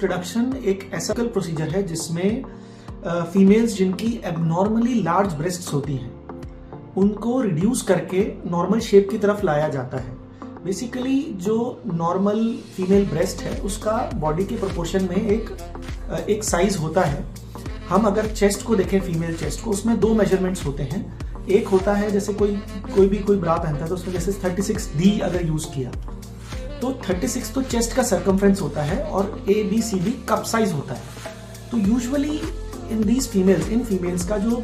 Breast reduction एक ऐसा procedure है जिसमें फीमेल्स जिनकी एबनॉर्मली लार्ज ब्रेस्ट्स होती हैं उनको रिड्यूस करके नॉर्मल शेप की तरफ लाया जाता है। बेसिकली जो नॉर्मल फीमेल ब्रेस्ट है उसका बॉडी के प्रोपोर्शन में एक साइज होता है। हम अगर चेस्ट को देखें, फीमेल चेस्ट को, उसमें दो मेजरमेंट्स होते हैं। एक होता है जैसे कोई ब्रा पहनता है तो उसमें जैसे 36D अगर यूज किया तो 36 तो चेस्ट का सर्कमफ्रेंस होता है और ABCD कप साइज होता है। तो यूजुअली इन फीमेल्स का जो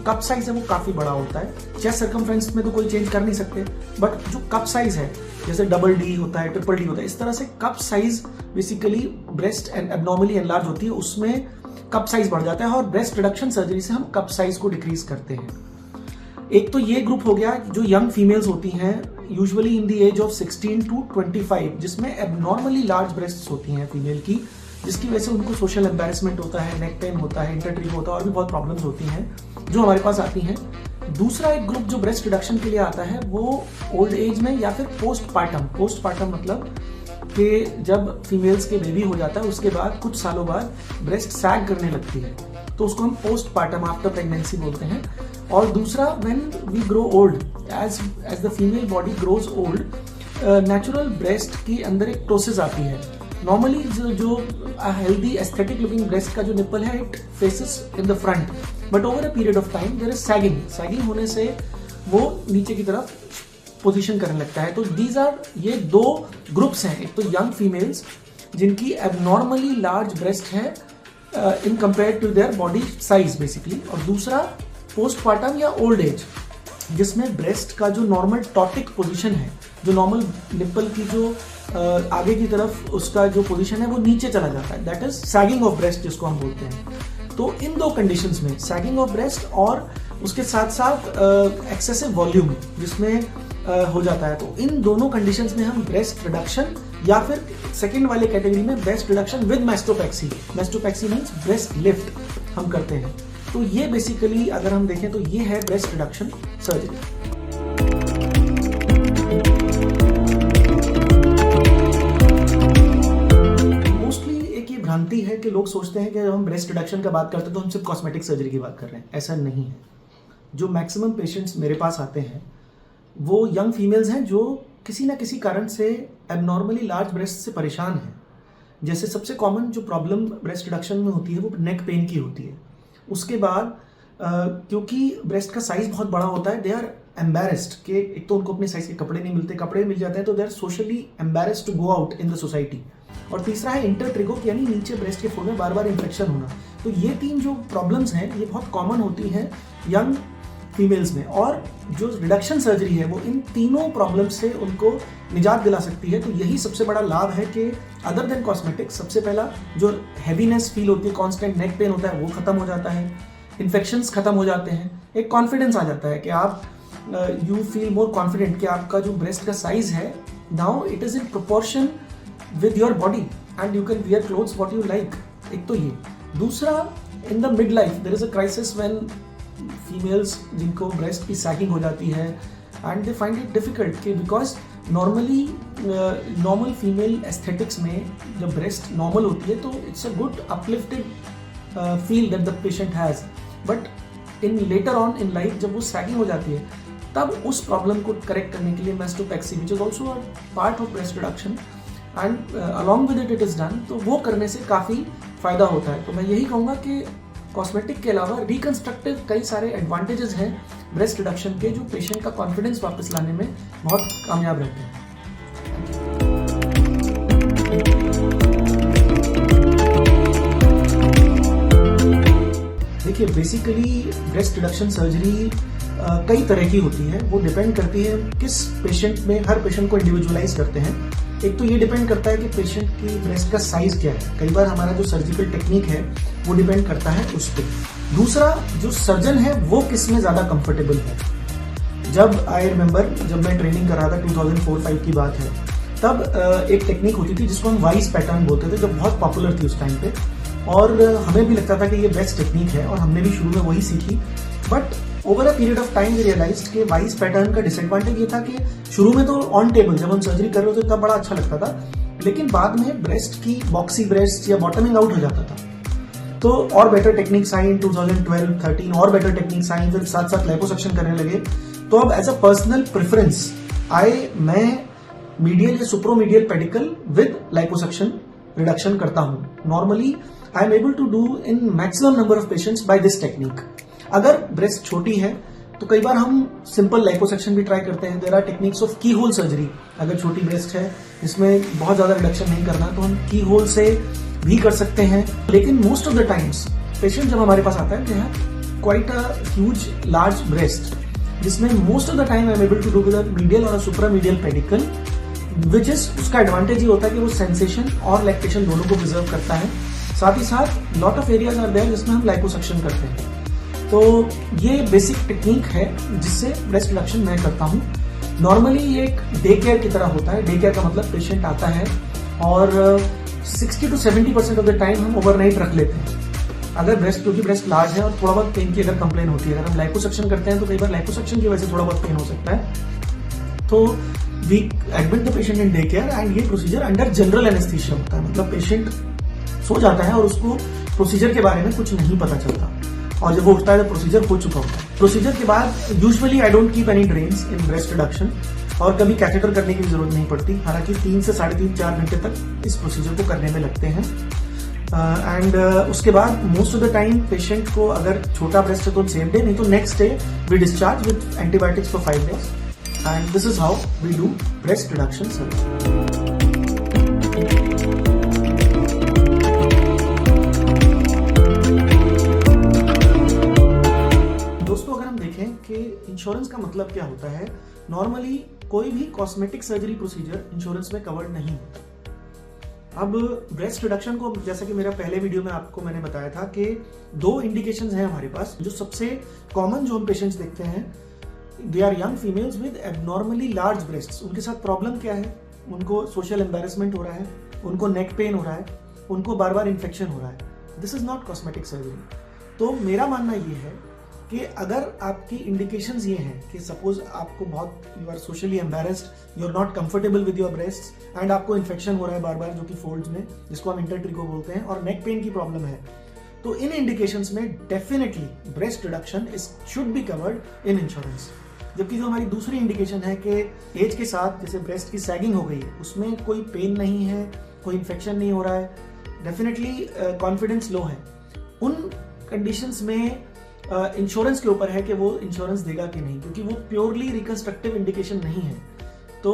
कप साइज है वो काफी बड़ा होता है। चेस्ट सर्कमफ्रेंस में तो कोई चेंज कर नहीं सकते, बट जो कप साइज है जैसे DD होता है, DDD होता है, इस तरह से cup size basically breast and abnormally enlarge होती है, उसमें कप साइज बढ़ जाता है और ब्रेस्ट रिडक्शन सर्जरी से हम कप साइज को डिक्रीज करते हैं। एक तो ये ग्रुप हो गया जो यंग फीमेल्स होती हैं usually in the age of 16 to 25, जिसमें एबनॉर्मली लार्ज ब्रेस्ट्स होती हैं फीमेल की, जिसकी वजह से उनको सोशल एम्बैरेसमेंट होता है, नेक पेन होता है, इंटरट्रीक होता है और भी बहुत प्रॉब्लम्स होती हैं जो हमारे पास आती हैं। दूसरा एक ग्रुप जो ब्रेस्ट रिडक्शन के लिए आता है वो ओल्ड एज में या फिर पोस्टपार्टम मतलब कि जब फीमेल्स के बेबी हो जाता है उसके बाद कुछ सालों बाद ब्रेस्ट सैग करने लगती है, तो उसको हम पोस्टपार्टम आफ्टर प्रेगनेंसी बोलते हैं। और दूसरा when we grow old, as the female body grows old, natural breast के अंदर एक प्रोसेस आती है। नॉर्मली जो हेल्दी एस्थेटिक लुकिंग ब्रेस्ट का जो निप्पल है it faces in the front, but over a period of time there is sagging होने से वो नीचे की तरफ पोजीशन करने लगता है। तो ये दो ग्रुप्स हैं। एक तो यंग फीमेल्स जिनकी एबनॉर्मली लार्ज ब्रेस्ट है in compare to their body size basically, और दूसरा पोस्टपार्टम या ओल्ड एज जिसमें ब्रेस्ट का जो नॉर्मल टॉटिक पोजीशन है, जो नॉर्मल निप्पल की जो आगे की तरफ उसका जो पोजीशन है वो नीचे चला जाता है, that is sagging of breast जिसको हम बोलते हैं। तो इन दो कंडीशंस में सैगिंग ऑफ ब्रेस्ट और उसके साथ साथ एक्सेसिव वॉल्यूम जिसमें हो जाता है, तो इन दोनों कंडीशंस में हम ब्रेस्ट रिडक्शन या फिर सेकंड वाले कैटेगरी में breast reduction with mastopexy means breast lift हम करते हैं। तो ये बेसिकली अगर हम देखें तो ये है ब्रेस्ट रिडक्शन सर्जरी। मोस्टली एक ये भ्रांति है कि लोग सोचते हैं कि जब हम ब्रेस्ट रिडक्शन का बात करते हैं तो हम सिर्फ कॉस्मेटिक सर्जरी की बात कर रहे हैं। ऐसा नहीं है। जो मैक्सिमम पेशेंट्स मेरे पास आते हैं वो यंग फीमेल्स हैं जो किसी ना किसी कारण से एबनॉर्मली लार्ज ब्रेस्ट से परेशान हैं। जैसे सबसे कॉमन जो प्रॉब्लम ब्रेस्ट रिडक्शन में होती है वो नेक पेन की होती है। उसके बाद क्योंकि ब्रेस्ट का साइज बहुत बड़ा होता है, दे आर एम्बैरेस्ड कि एक तो उनको अपने साइज के कपड़े नहीं मिलते, कपड़े मिल जाते हैं तो they are socially embarrassed to go out in the society. और तीसरा है इंटरट्रिगो यानी नीचे ब्रेस्ट के फोल्ड में बार बार इन्फेक्शन होना। तो ये तीन जो प्रॉब्लम्स हैं ये बहुत कॉमन होती हैं यंग फीमेल्स में, और जो रिडक्शन सर्जरी है वो इन तीनों प्रॉब्लम से उनको निजात दिला सकती है। तो यही सबसे बड़ा लाभ है कि अदर देन कॉस्मेटिक्स, सबसे पहला जो हैवीनेस फील होती है, कांस्टेंट नेक पेन होता है वो खत्म हो जाता है, इन्फेक्शंस खत्म हो जाते हैं, एक कॉन्फिडेंस आ जाता है कि आप यू फील मोर कॉन्फिडेंट कि आपका जो ब्रेस्ट का साइज है now it is in proportion with your body and you can wear clothes what you like. एक तो ये। दूसरा, in the mid life there is a crisis when females जिनको ब्रेस्ट की सैगिंग हो जाती है and they find it difficult कि बिकॉज नॉर्मल फीमेल एस्थेटिक्स में जब ब्रेस्ट नॉर्मल होती है तो it's a good uplifted feel that the patient has, but in later on in life जब वो सैगिंग हो जाती है तब उस प्रॉब्लम को करेक्ट करने के लिए mastopexy which is also a part of breast reduction and along with it is done, तो वो करने से काफ़ी फायदा होता है। तो मैं यही कहूँगा कि कॉस्मेटिक के अलावा रिकंस्ट्रक्टिव कई सारे एडवांटेजेस हैं ब्रेस्ट रिडक्शन के जो पेशेंट का कॉन्फिडेंस वापस लाने में बहुत कामयाब रहते हैं। देखिए, बेसिकली ब्रेस्ट रिडक्शन सर्जरी कई तरह की होती है। वो डिपेंड करती है किस पेशेंट में, हर पेशेंट को इंडिविजुअलाइज करते हैं। एक तो ये डिपेंड करता है कि पेशेंट की ब्रेस्ट का साइज क्या है। कई बार हमारा जो सर्जिकल टेक्निक है वो डिपेंड करता है उस पर। दूसरा, जो सर्जन है वो किस में ज़्यादा कंफर्टेबल है। जब आई रिमेंबर जब मैं ट्रेनिंग कर रहा था 2004-05 की बात है, तब एक टेक्निक होती थी जिसको हम वाइस पैटर्न बोलते थे, जो बहुत पॉपुलर थी उस टाइम पे, और हमें भी लगता था कि ये बेस्ट टेक्निक है और हमने भी शुरू में वही सीखी। But over a period of time we realised कि वाइस पैटर्न का डिसएडवांटेज ये था कि शुरू में तो ऑन टेबल जब हम सर्जरी कर रहे होते तब बड़ा अच्छा लगता था, लेकिन बाद में ब्रेस्ट की बॉक्सी ब्रेस्ट या बॉटमिंग आउट हो जाता था। तो और बेटर टेक्निक्स आई इन 2012-13 और बेटर टेक्निक्स आई, फिर साथ साथ लाइपोसक्शन करने लगे। तो अब एज अ पर्सनल प्रेफरेंस मैं मीडियल या superomedial pedicle with liposuction reduction करता हूं। Normally I am able to do in maximum number of patients by this technique. अगर ब्रेस्ट छोटी है तो कई बार हम सिंपल लाइपोसक्शन भी ट्राई करते हैं। देयर आर टेक्निक्स ऑफ की होल सर्जरी। अगर छोटी ब्रेस्ट है इसमें बहुत ज्यादा रिडक्शन नहीं करना तो हम की होल से भी कर सकते हैं। लेकिन most of the times patient जब हमारे पास आता है they have quite a huge large breast, जिसमें most of the time I am able to do with a medial और सुप्रामीडियल पेडिकल, विच इज उसका एडवांटेज ये होता है कि वो सेंसेशन और लैक्टेशन दोनों को प्रिजर्व करता है। साथ ही साथ lot of areas are there जिसमें हम लाइपोसक्शन करते हैं। तो ये बेसिक टेक्निक है जिससे ब्रेस्ट रिडक्शन मैं करता हूँ। नॉर्मली ये एक डे केयर की तरह होता है। डे केयर का मतलब पेशेंट आता है और 60 to 70% ऑफ द टाइम हम ओवरनाइट रख लेते हैं। अगर ब्रेस्ट, क्योंकि ब्रेस्ट लार्ज है और थोड़ा बहुत पेन की अगर कंप्लेन होती है, अगर हम लाइपोसक्शन करते हैं तो कई बार लाइपोसक्शन की वजह से थोड़ा बहुत पेन हो सकता है। तो we admit the patient in day care and ये प्रोसीजर अंडर जनरल एनेस्थीसिया होता है। मतलब पेशेंट सो जाता है और उसको प्रोसीजर के बारे में कुछ नहीं पता चलता, और जब वो उठता है तो प्रोसीजर हो चुका होता है। प्रोसीजर के बाद usually I don't keep any drains in breast reduction, और कभी कैथेटर करने की भी जरूरत नहीं पड़ती। हालांकि 3 से 3.5-4 घंटे तक इस प्रोसीजर को करने में लगते हैं। एंड उसके बाद most of the time patient को अगर छोटा ब्रेस्ट है तो सेम डे, नहीं तो next day we discharge with antibiotics for 5 days, and this is how we do breast reduction surgery. कि इंश्योरेंस का मतलब क्या होता है। नॉर्मली कोई भी कॉस्मेटिक सर्जरी प्रोसीजर इंश्योरेंस में कवर्ड नहीं होता। अब ब्रेस्ट रिडक्शन को, जैसा कि मेरा पहले वीडियो में आपको मैंने बताया था कि 2 इंडिकेशंस हैं हमारे पास। जो सबसे कॉमन जो हम पेशेंट्स देखते हैं, they are young females with abnormally large breasts. उनके साथ प्रॉब्लम क्या है? उनको सोशल एम्बेरसमेंट हो रहा है, उनको नेक पेन हो रहा है, उनको बार बार इन्फेक्शन हो रहा है। This is not cosmetic surgery. तो मेरा मानना ये है कि अगर आपकी इंडिकेशंस ये हैं कि सपोज आपको बहुत, you are socially embarrassed, you are not comfortable with your breast and आपको इन्फेक्शन हो रहा है बार बार जो कि फोल्ड्स में, जिसको हम इंटरट्रिको बोलते हैं, और नेक पेन की प्रॉब्लम है, तो इन इंडिकेशंस में definitely breast reduction should be covered in insurance. जबकि जो हमारी दूसरी इंडिकेशन है कि एज के साथ जैसे ब्रेस्ट की सैगिंग हो गई है, उसमें कोई पेन नहीं है, कोई इन्फेक्शन नहीं हो रहा है, डेफिनेटली कॉन्फिडेंस लो है, उन कंडीशंस में इंश्योरेंस के ऊपर है कि वो इंश्योरेंस देगा कि नहीं, क्योंकि वो प्योरली रिकंस्ट्रक्टिव इंडिकेशन नहीं है। तो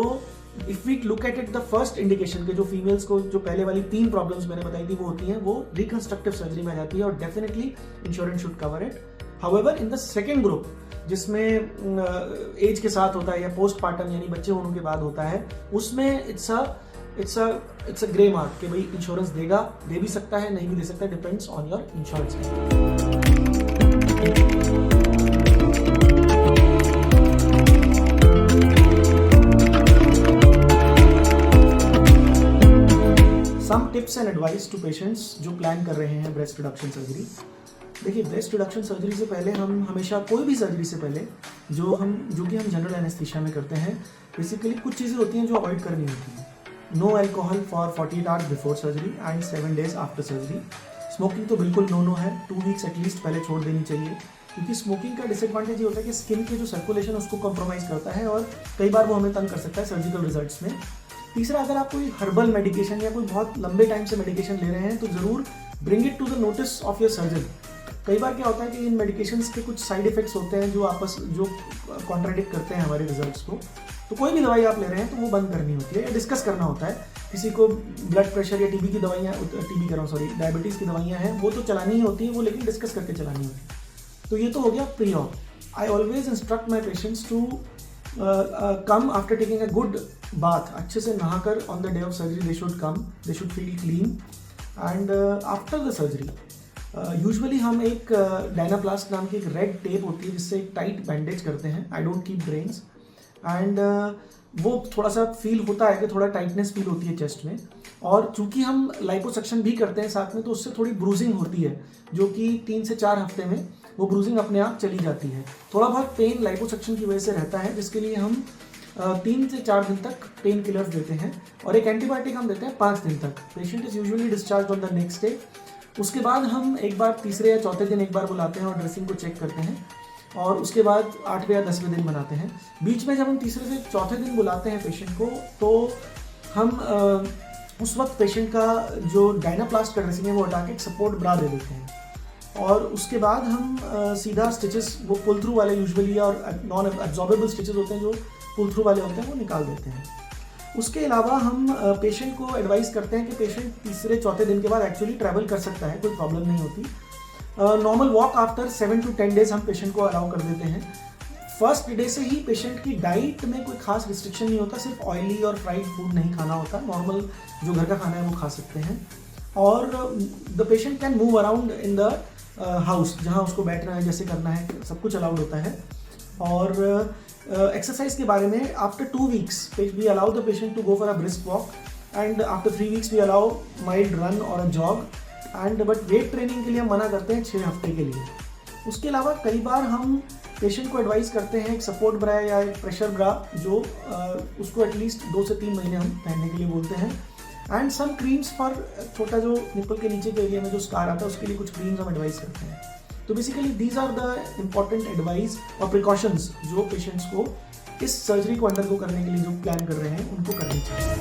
if we look at it, the first indication के जो फीमेल्स को जो पहले वाली 3 प्रॉब्लम्स मैंने बताई थी वो होती हैं, वो रिकंस्ट्रक्टिव सर्जरी में आ जाती है और definitely insurance should cover it. However in the second group, जिसमें एज के साथ होता है या पोस्टपार्टम यानी बच्चे होने के बाद होता है, उसमें इट्स अ ग्रे मार्क कि भाई इंश्योरेंस देगा, दे भी सकता है, नहीं भी दे सकता, depends on your insurance. Some tips and advice to patients जो प्लान कर रहे हैं ब्रेस्ट रिडक्शन सर्जरी। देखिए, ब्रेस्ट रिडक्शन सर्जरी से पहले हम हमेशा, कोई भी सर्जरी से पहले जो कि हम जनरल एनेस्थीसिया में करते हैं, बेसिकली कुछ चीज़ें होती हैं जो अवॉइड करनी होती हैं। No alcohol for 48 hours before surgery and 7 days after surgery. Smoking तो बिल्कुल नो है, 2 weeks एटलीस्ट पहले छोड़ देनी चाहिए, क्योंकि स्मोकिंग का डिसएडवांटेज ये होता है कि स्किन के जो सर्कुलेशन उसको कॉम्प्रोमाइज़ करता है और कई बार वो हमें तंग कर सकता है सर्जिकल रिजल्ट्स में। तीसरा, अगर आप कोई हर्बल मेडिकेशन या कोई बहुत लंबे टाइम से मेडिकेशन ले रहे हैं तो ज़रूर bring it to the notice of your surgeon. कई बार क्या होता है कि इन मेडिकेशंस के कुछ साइड इफेक्ट्स होते हैं जो कॉन्ट्राडिक्ट करते हैं हमारे रिजल्ट्स को। तो कोई भी दवाई आप ले रहे हैं तो वो बंद करनी होती है या डिस्कस करना होता है। किसी को ब्लड प्रेशर या टीबी की दवाइयाँ, डायबिटीज़ की दवाइयाँ हैं, वो तो चलानी ही होती है, वो लेकिन डिस्कस करके चलानी होती है। तो ये तो हो गया pre op. I always instruct my patients to come after taking a good bath, अच्छे से नहाकर on the day of surgery they should come, they should feel clean. And after the surgery usually हम एक डायनाप्लास्ट नाम की एक red tape होती है जिससे एक टाइट बैंडेज करते हैं। I don't keep drains and वो थोड़ा सा फील होता है कि थोड़ा टाइटनेस फील होती है चेस्ट में, और चूंकि हम लाइपोसक्शन भी करते हैं साथ में तो उससे थोड़ी ब्रूजिंग होती है, जो कि 3 से 4 हफ्ते में वो ब्रूजिंग अपने आप चली जाती है। थोड़ा बहुत पेन लाइपोसक्शन की वजह से रहता है, जिसके लिए हम 3 से 4 दिन तक पेन किलर्स देते हैं और एक एंटीबायोटिक हम देते हैं 5 दिन तक। Patient is usually discharge on the next day. उसके बाद हम एक बार तीसरे या चौथे दिन एक बार बुलाते हैं और ड्रेसिंग को चेक करते हैं और उसके बाद 8वें या 10वें दिन बनाते हैं। बीच में जब हम तीसरे से चौथे दिन बुलाते हैं पेशेंट को तो हम उस वक्त पेशेंट का जो डायनाप्लास्ट का ड्रेसिंग है वो हटा के एक सपोर्ट ब्रा दे देते हैं और उसके बाद हम सीधा स्टिचेस वो पुल थ्रू वाले यूजुअली और नॉन एब्जॉर्बेबल स्टिचेस होते हैं जो पुल थ्रू वाले होते हैं वो निकाल देते हैं। उसके अलावा हम पेशेंट को एडवाइस करते हैं कि पेशेंट तीसरे चौथे दिन के बाद एक्चुअली ट्रैवल कर सकता है, कोई प्रॉब्लम नहीं होती। Normal walk after 7 to 10 days हम पेशेंट को अलाउ कर देते हैं। फर्स्ट डे से ही पेशेंट की डाइट में कोई खास रिस्ट्रिक्शन नहीं होता, सिर्फ ऑयली और फ्राइड फूड नहीं खाना होता, नॉर्मल जो घर का खाना है वो खा सकते हैं। और the patient can move around in the house, जहाँ उसको बैठना है, जैसे करना है, सब कुछ अलाउड होता है। और एक्सरसाइज के बारे में after 2 weeks we allow the patient to go for a brisk walk and after 3 weeks we allow mild run और a jog and but weight training के लिए हम मना करते हैं 6 हफ्ते के लिए। उसके अलावा कई बार हम पेशेंट को एडवाइस करते हैं एक सपोर्ट ब्रा या एक प्रेशर ब्रा जो उसको एटलीस्ट 2 से 3 महीने हम पहनने के लिए बोलते हैं। एंड सम क्रीम्स फॉर छोटा जो निप्पल के नीचे के एरिया में जो स्कार आता है उसके लिए कुछ क्रीम्स हम एडवाइस करते हैं। तो basically these are the important advice और प्रिकॉशंस जो पेशेंट्स को इस सर्जरी को अंडरगो करने के लिए जो प्लान कर रहे हैं उनको करनी चाहिए।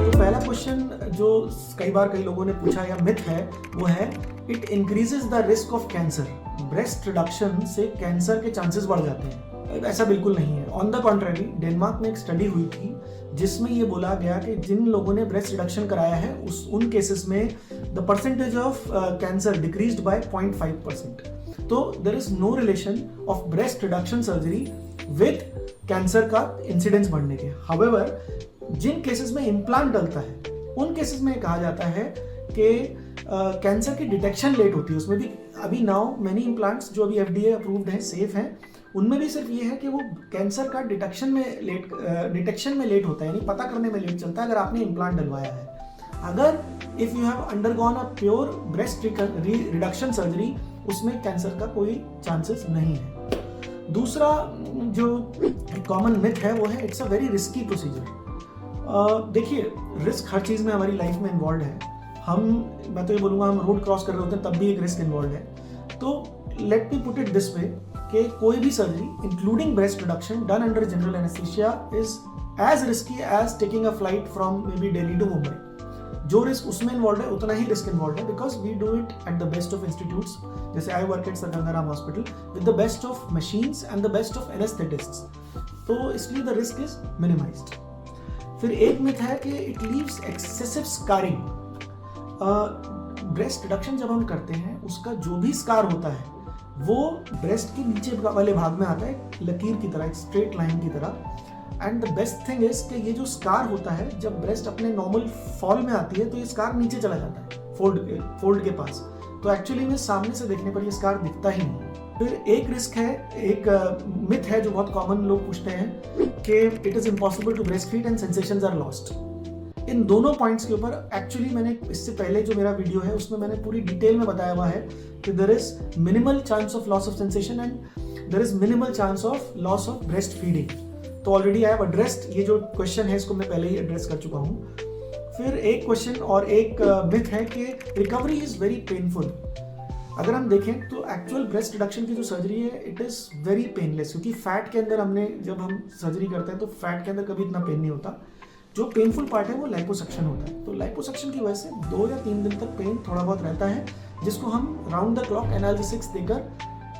तो पहला क्वेश्चन जो कई बार कई लोगों ने पूछा या मिथ है वो है it increases the risk of cancer. Breast reduction से कैंसर के चांसेस बढ़ जाते हैं। ऐसा बिल्कुल नहीं है। ऑन द कॉन्ट्ररी डेनमार्क में एक स्टडी हुई थी जिसमें ये बोला गया कि जिन लोगों ने ब्रेस्ट रिडक्शन कराया है उन केसेस में the percentage of cancer decreased by 0.5%। तो there is no relation of breast reduction surgery with cancer का इंसिडेंस बढ़ने के। हाउएवर जिन केसेस में इम्प्लांट डलता है उन केसेस में कहा जाता है कि कैंसर की डिटेक्शन लेट होती है। उसमें भी अभी नाउ मेनी इम्प्लांट्स जो अभी FDA अप्रूव्ड हैं, सेफ हैं, उनमें भी सिर्फ ये है कि वो कैंसर का डिटेक्शन में लेट होता है, यानी पता करने में लेट चलता है अगर आपने इम्प्लांट डलवाया है। अगर if you have undergone a pure breast reduction surgery उसमें कैंसर का कोई चांसेस नहीं है। दूसरा जो कॉमन मिथ है वो है it's a very risky procedure. देखिए रिस्क हर चीज़ में हमारी लाइफ में इन्वॉल्व है। मैं तो ये बोलूँगा हम रोड क्रॉस कर रहे होते हैं तब भी एक रिस्क इन्वॉल्व है। तो let me put it this way कि कोई भी surgery including breast reduction done under general anaesthesia is as risky as taking a flight from maybe Delhi to Mumbai. जो रिस्क उसमें इन्वॉल्व है उतना ही रिस्क इन्वॉल्व है because we do it at the best of institutes, जैसे I work at Sir Ganga Ram hospital with the best of machines and the best of एनेस्थेटिस्ट्स। तो इसलिए the risk is minimised. फिर एक मिथ है कि it leaves excessive scarring. Breast reduction जब हम करते हैं उसका जो भी स्कार होता है वो ब्रेस्ट के नीचे वाले भाग में आता है, लकीर की तरह, एक स्ट्रेट लाइन की तरह। And the best thing is कि ये जो स्कार होता है जब ब्रेस्ट अपने नॉर्मल फॉल में आती है तो ये स्कार नीचे चला जाता है फोल्ड के पास। तो एक्चुअली में सामने से देखने पर ये स्कार दिखता ही नहीं। फिर एक रिस्क है, एक मिथ है जो बहुत कॉमन लोग पूछते हैं कि it is impossible to breast feed and sensations are lost. इन दोनों पॉइंट्स के ऊपर एक्चुअली मैंने इससे पहले जो मेरा वीडियो है उसमें मैंने पूरी डिटेल में बताया हुआ है कि there is minimal chance of loss of sensation and there is minimal chance of loss of breast feeding. तो ऑलरेडी आई हैव एड्रेस्ड ये जो क्वेश्चन है इसको मैं पहले ही एड्रेस कर चुका हूँ। फिर एक क्वेश्चन और एक मिथ है कि रिकवरी इज वेरी पेनफुल। अगर हम देखें तो एक्चुअल ब्रेस्ट रिडक्शन की जो सर्जरी है इट इज़ वेरी पेनलेस, क्योंकि फैट के अंदर जब हम सर्जरी करते हैं तो फैट के अंदर कभी इतना पेन नहीं होता। जो पेनफुल पार्ट है वो लाइपोसक्शन होता है। तो लाइपोसक्शन की वजह से 2 या 3 दिन तक पेन थोड़ा बहुत रहता है, जिसको हम राउंड द क्लॉक एनाल्जेसिक्स देकर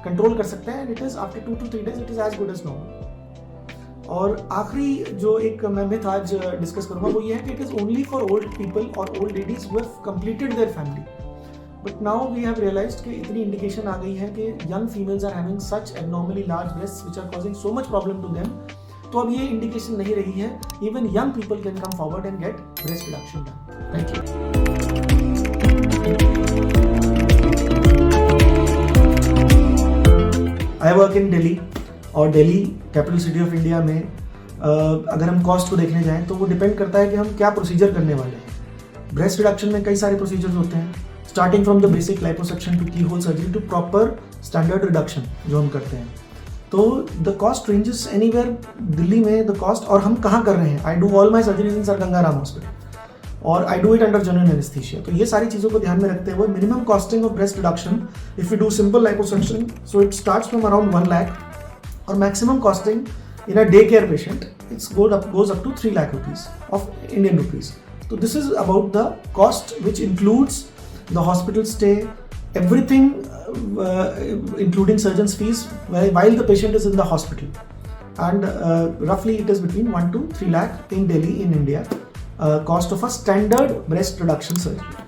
कंट्रोल कर सकते हैं। And it is after 2 to 3 days it is as good as normal. और आखिरी जो एक मैं मिथ आज डिस्कस करूंगा वो ये है कि it is only for old people और old ladies who have completed their family. But now we have realised कि इतनी इंडिकेशन आ गई है कि young females are having such abnormally large breasts which are causing so much problem to them. तो अब ये इंडिकेशन नहीं रही है, even young people can come forward and get breast reduction done. Thank you. I work in Delhi, और Delhi capital city of India में अगर हम कॉस्ट को देखने जाएं तो वो डिपेंड करता है कि हम क्या प्रोसीजर करने वाले हैं। ब्रेस्ट रिडक्शन में कई सारे प्रोसीजर्स होते हैं, starting from the basic liposuction to keyhole surgery to proper standard reduction जो हम करते हैं। तो the cost ranges anywhere, Delhi में द कॉस्ट, और हम कहाँ कर रहे हैं, I do all my surgeries in Sir Gangaram hospital और I do it under general anaesthesia. तो ये सारी चीज़ों को ध्यान में रखते हुए minimum costing of breast reduction if you do simple liposuction, so it starts from around 1 lakh, और maximum costing in a daycare patient goes up to 3 lakh rupees of Indian rupees. So this is about the cost, which includes the hospital stay, everything, including surgeon's fees while the patient is in the hospital, and roughly it is between 1 to 3 lakh in Delhi in India, cost of a standard breast reduction surgery.